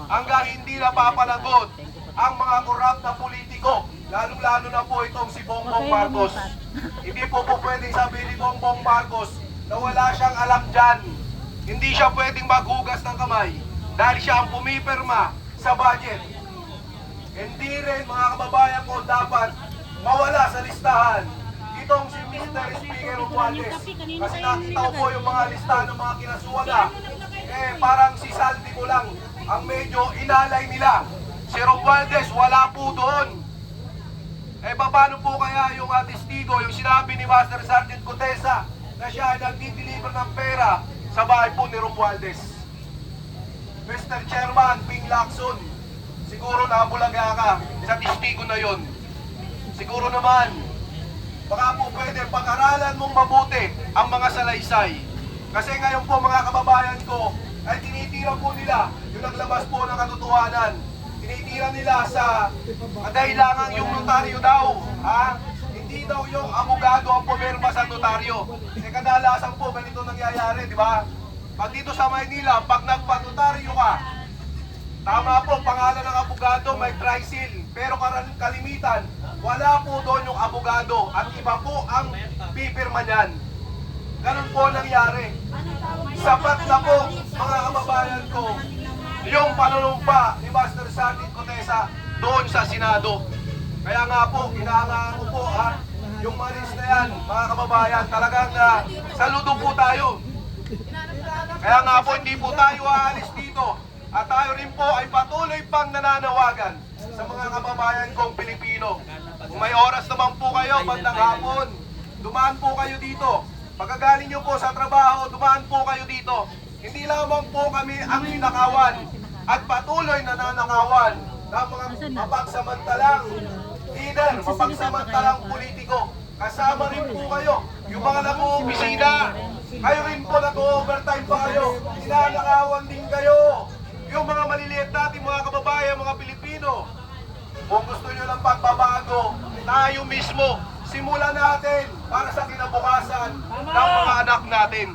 hanggang hindi napapanagot ang mga korap na politiko, lalong-lalo na po itong si Bongbong Marcos. Hindi po pwedeng sabihin ni Bongbong Marcos na wala siyang alam dyan. Hindi siya pwedeng maghugas ng kamay dahil siya ang pumipirma sa budget. Hindi rin, mga kababayan ko, dapat mawala sa listahan itong si Mr. Speaker Romualdez. Kasi nakita ko po yung mga listahan ng mga kinasuhan na parang si Saldi ko lang ang medyo inalay nila. Si Romualdez wala po doon. Paano po kaya yung testigo, yung sinabi ni Master Sergeant Cotesa na siya ay nagdi-deliver ng pera sa bahay po ni Romualdez? Mr. Chairman Ping Lacson, siguro nabulaga ka sa testigo na yon. Siguro naman, baka po pwede pag-aralan mong mabuti ang mga salaysay. Kasi ngayon po mga kababayan ko, ay tinitira po nila yung naglabas po ng katotohanan. Tinitira nila sa kadahilangan yung notaryo daw. Hindi daw yung abogado ang pumirma sa notaryo. Kadalasan po ganito nangyayari, di ba? Pag dito sa Maynila, pag nagpanotaryo ka, tama po, pangalan ng abogado may tricycle. Pero kalimitan, wala po doon yung abogado at iba po ang pipirma niyan. Ganun po nangyari. Sapat na po, mga kababayan ko, yung panunumpa ni Master Sergeant Cotesa doon sa Senado. Kaya nga po, inaangaan ko po yung maris na yan, mga kababayan, talagang saludo po tayo. Kaya nga po, hindi po tayo aalis dito. At tayo rin po ay patuloy pang nananawagan sa mga kababayan kong Pilipino. Kung may oras naman po kayo, bandang hapon, dumaan po kayo dito. Pagkagaling nyo po sa trabaho, dumaan po kayo dito. Hindi lamang po kami ang ninakawan at patuloy na nanakawan ng mga mapagsamantalang leader, mapagsamantalang politiko. Kasama rin po kayo, yung mga nag-uopisina. Kayo rin po nag-overtime pa kayo. Ninanakawan din kayo. Yung mga maliliit natin mga kababayan, mga Pilipino. Kung gusto nyo ng pagbabago, tayo mismo, simulan natin para sa kinabukasan ng mga anak natin.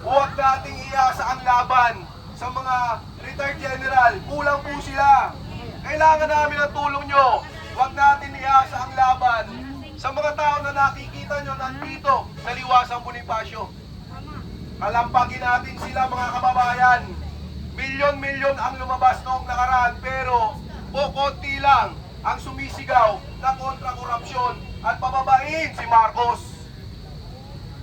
Huwag nating iasa ang laban sa mga retired general. Kulang po sila. Kailangan namin ang tulong nyo. Huwag natin iasa ang laban sa mga tao na nakikita nyo nandito sa Liwasang Bonifacio. Kalampagin natin sila mga kababayan. Milyon-milyon ang lumabas noong nakaraan pero konti lang ang sumisigaw na kontra-korupsyon at pababain si Marcos.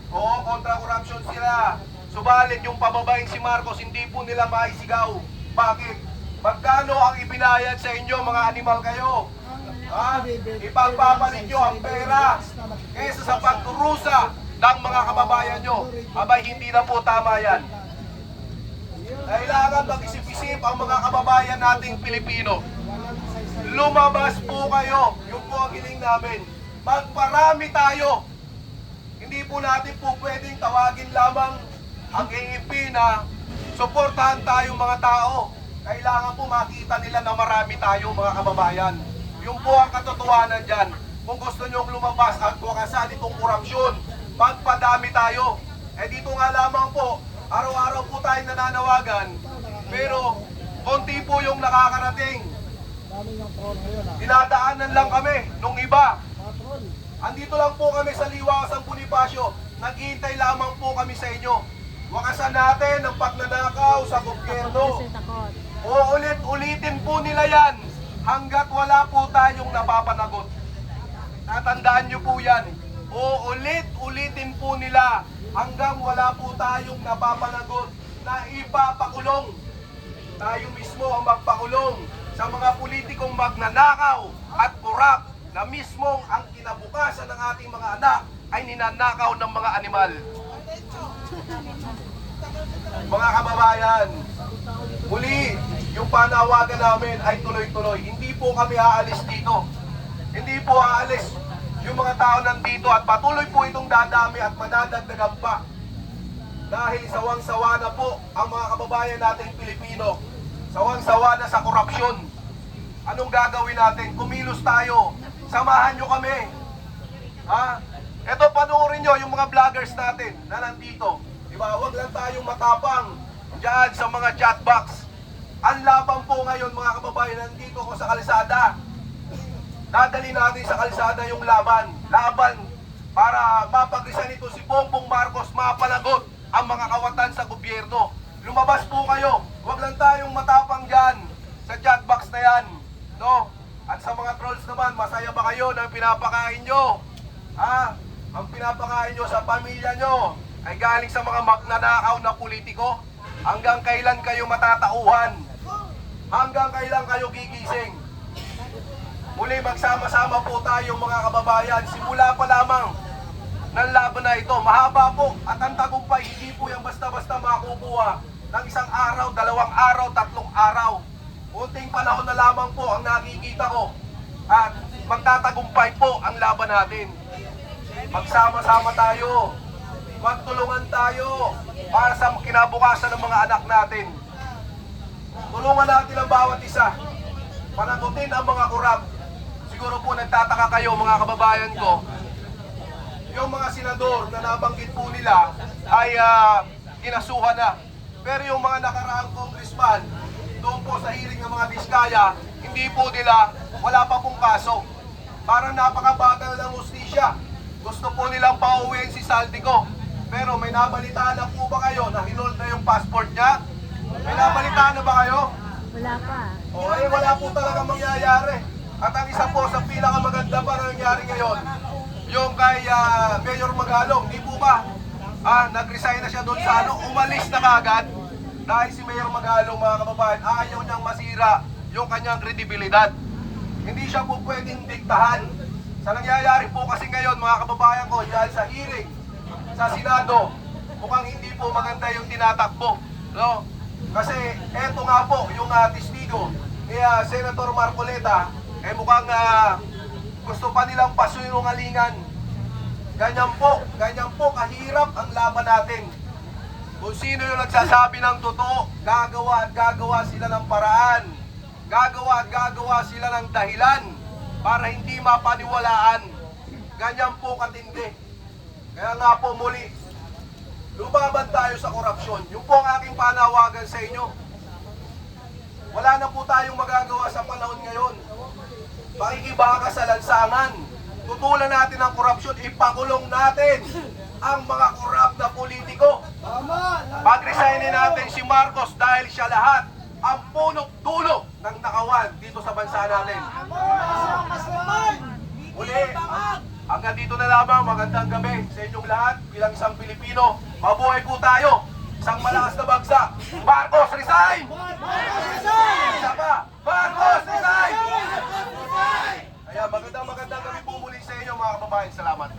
Oo, kontra-korupsyon sila. Subalit yung pababain si Marcos, hindi po nila maisigaw. Bakit? Magkano ang ibinayad sa inyo, mga animal kayo? Ipagpapalit nyo ang pera kaysa sa pagkurusa ng mga kababayan nyo. Abay, hindi na po tama yan. Kailangan mag-isip-isip ang mga kababayan nating Pilipino. Lumabas po kayo, yung po ang hiling namin. Magparami tayo. Hindi po natin po pwedeng tawagin lamang ang AFP na suportahan tayong mga tao. Kailangan po makita nila na marami tayo mga kababayan. Yung po ang katotohanan dyan. Kung gusto nyong lumabas at wakasan itong korupsyon, magpadami tayo. Dito nga lamang po, araw-araw po tayo nananawagan, pero konti po yung nakakarating. Dinadaanan lang kami nung iba. Andito lang po kami sa Liwasang Bonifacio. Naghihintay lamang po kami sa inyo. Wakasan natin ang pagnanakaw sa gobyerno. Uulit-ulitin po nila yan hanggat wala po tayong napapanagot. Tatandaan nyo po yan. Uulit-ulitin po nila hanggang wala po tayong napapanagot na ipapakulong. Tayo mismo ang magpakulong sa mga politikong magnanakaw at kurap na mismong ang kinabukasan ng ating mga anak ay ninanakaw ng mga animal. Mga kababayan, muli, yung panawagan namin ay tuloy-tuloy. Hindi po kami aalis dito. Hindi po aalis yung mga tao nandito at patuloy po itong dadami at madadagdagan pa. Dahil sawang-sawa na po ang mga kababayan natin Pilipino. Sawang-sawa na sa korupsyon. Anong gagawin natin? Kumilos tayo. Samahan nyo kami. Ito, panoorin nyo yung mga vloggers natin na nandito. Diba? Huwag lang tayong matapang dyan sa mga chat box. Ang laban po ngayon mga kababayan, nandito ko sa kalsada. Dadali natin sa kalsada yung laban. Laban para mapagrisan ito si Bongbong Marcos, mapanagot ang mga kawatan sa gobyerno. Lumabas po kayo. Huwag lang tayong matapang dyan sa chat box na yan. No? At sa mga trolls naman, masaya ba kayo na pinapakain nyo? Ha? Ang pinapakain nyo sa pamilya nyo ay galing sa mga magnanakaw na politiko? Hanggang kailan kayo matatauhan? Hanggang kailan kayo gigising? Muli magsama-sama po tayo mga kababayan. Simula pa lamang ng laban na ito. Mahaba po at ang tagumpay hindi po yung basta-basta makukuha ng isang araw, 2 araw, 3 araw. Unting panahon na lamang po ang nakikita ko at magtatagumpay po ang laban natin. Magsama-sama tayo. Magtulungan tayo para sa kinabukasan ng mga anak natin. Tulungan natin ang bawat isa. Panagutin ang mga korap. Siguro po nagtataka kayo mga kababayan ko. Yung mga senador na nabanggit po nila ay kinasuhan na. Pero yung mga nakaraang congressman doon po sa hearing ng mga Biskaya, hindi po nila, wala pa pong kaso. Parang napakabagal ng hustisya. Gusto po nilang pauwiin si Saldico. Pero may nabalitaan na po ba kayo na hinold na yung passport niya? May nabalitaan na ba kayo? Wala pa. O wala po talagang mangyayari. At ang isa po sa pinakamaganda pa na nangyari ngayon, yung kay Mayor Magalong, di po ba? Nag-resign na siya doon sa umalis na kagad. Dahil si Mayor Magalong mga kababayan, ayaw niyang masira yung kanyang kredibilidad. Hindi siya po pwedeng diktahan. Sa nangyayari po kasi ngayon mga kababayan ko, dahil sa hearing sa Senado, mukhang hindi po maganda yung tinatakbo. No? Kasi eto nga po, yung testigo ni Senator Marcoleta, mukhang gusto pa nilang pasunungalingan. Ganyan po kahirap ang laban natin. Kung sino yung nagsasabi ng totoo, gagawa at gagawa sila ng paraan. Gagawa at gagawa sila ng dahilan para hindi mapaniwalaan. Ganyan po katindi. Kaya nga po muli, lumaban tayo sa korupsyon. Yung po ang aking panawagan sa inyo. Wala na po tayong magagawa sa panahon ngayon. Pakikibaga sa lansangan. Tutulan natin ang korupsyon, ipakulong natin ang mga korap na politiko. Pag-resignin natin si Marcos dahil siya lahat ang punot-dulo ng nakawan dito sa bansa natin. Uli, hanggang dito na lamang. Magandang gabi sa inyong lahat bilang isang Pilipino. Mabuhay po tayo. Isang malakas na bagsak. Marcos, resign! Isa pa, Marcos, resign! Kaya magandang gabi po muli sa inyo mga kababayan. Salamat.